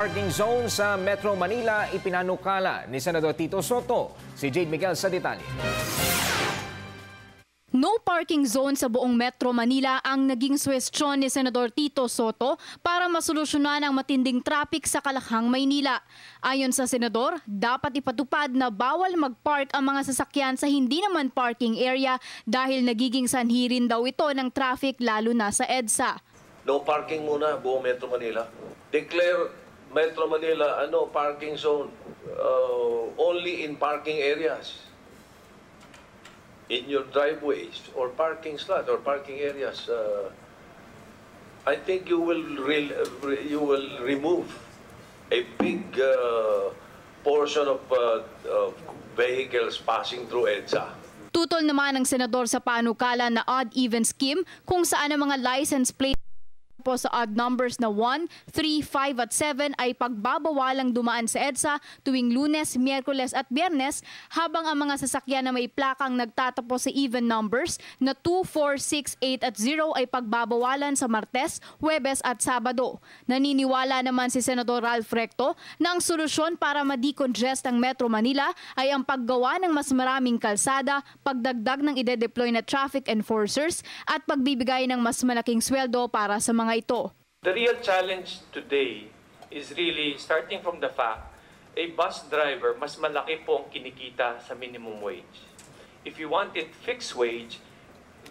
Parking zone sa Metro Manila ipinanukala ni Senador Tito Soto. Si Jade Miguel sa detalye. No parking zone sa buong Metro Manila ang naging suwestyon ni Senador Tito Soto para masolusyonan ang matinding traffic sa Kalakhang, Maynila. Ayon sa Senador, dapat ipatupad na bawal mag-park ang mga sasakyan sa hindi naman parking area dahil nagiging sanhi rin daw ito ng traffic lalo na sa EDSA. No parking muna buong Metro Manila. Declare Metro Manila parking zone only in parking areas. In your driveways or parking slots or parking areas, I think you will remove a big portion of vehicles passing through EDSA. Tutol naman ng senador sa panukala na odd-even scheme kung saan ang mga license plate po sa odd numbers na 1, 3, 5 at 7 ay pagbabawalang dumaan sa EDSA tuwing Lunes, Miyerkules at Biyernes, habang ang mga sasakyan na may plakang nagtatapos sa even numbers na 2, 4, 6, 8 at 0 ay pagbabawalan sa Martes, Huwebes at Sabado. Naniniwala naman si Senador Ralph Recto na ang solusyon para ma-decongest ang Metro Manila ay ang paggawa ng mas maraming kalsada, pagdagdag ng ide-deploy na traffic enforcers at pagbibigay ng mas malaking sweldo para sa mga ito. The real challenge today is really starting from the fact a bus driver mas malaki po ang kinikita sa minimum wage. If you want it fixed wage,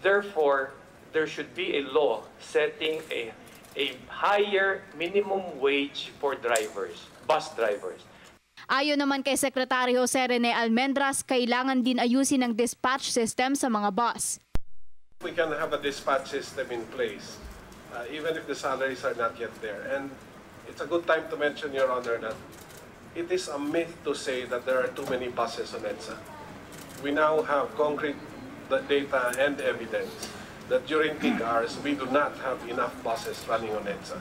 therefore there should be a law setting a higher minimum wage for drivers, bus drivers. Ayon naman kay Secretary Jose Rene Almendras, kailangan din ayusin ang dispatch system sa mga bus. We can have a dispatch system in place. Even if the salaries are not yet there. And it's a good time to mention, Your Honor, that it is a myth to say that there are too many buses on EDSA. We now have concrete data and evidence that during peak hours, we do not have enough buses running on EDSA.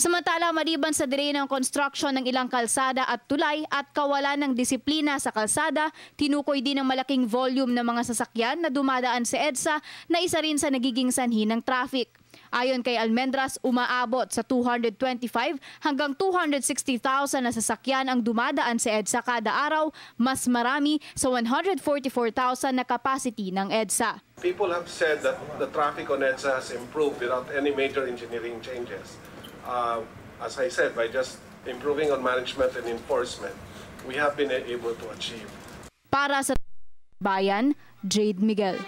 Samantala, maliban sa delay ng construction ng ilang kalsada at tulay at kawalan ng disiplina sa kalsada, tinukoy din ang malaking volume ng mga sasakyan na dumadaan sa EDSA na isa rin sa nagiging sanhi ng traffic. Ayon kay Almendras, umaabot sa 225 hanggang 260,000 na sasakyan ang dumadaan sa EDSA kada araw, mas marami sa 144,000 na capacity ng EDSA. People have said that the traffic on EDSA has improved without any major engineering changes. As I said, by just improving on management and enforcement, we have been able to achieve. Para sa Bayan, Jade Miguel.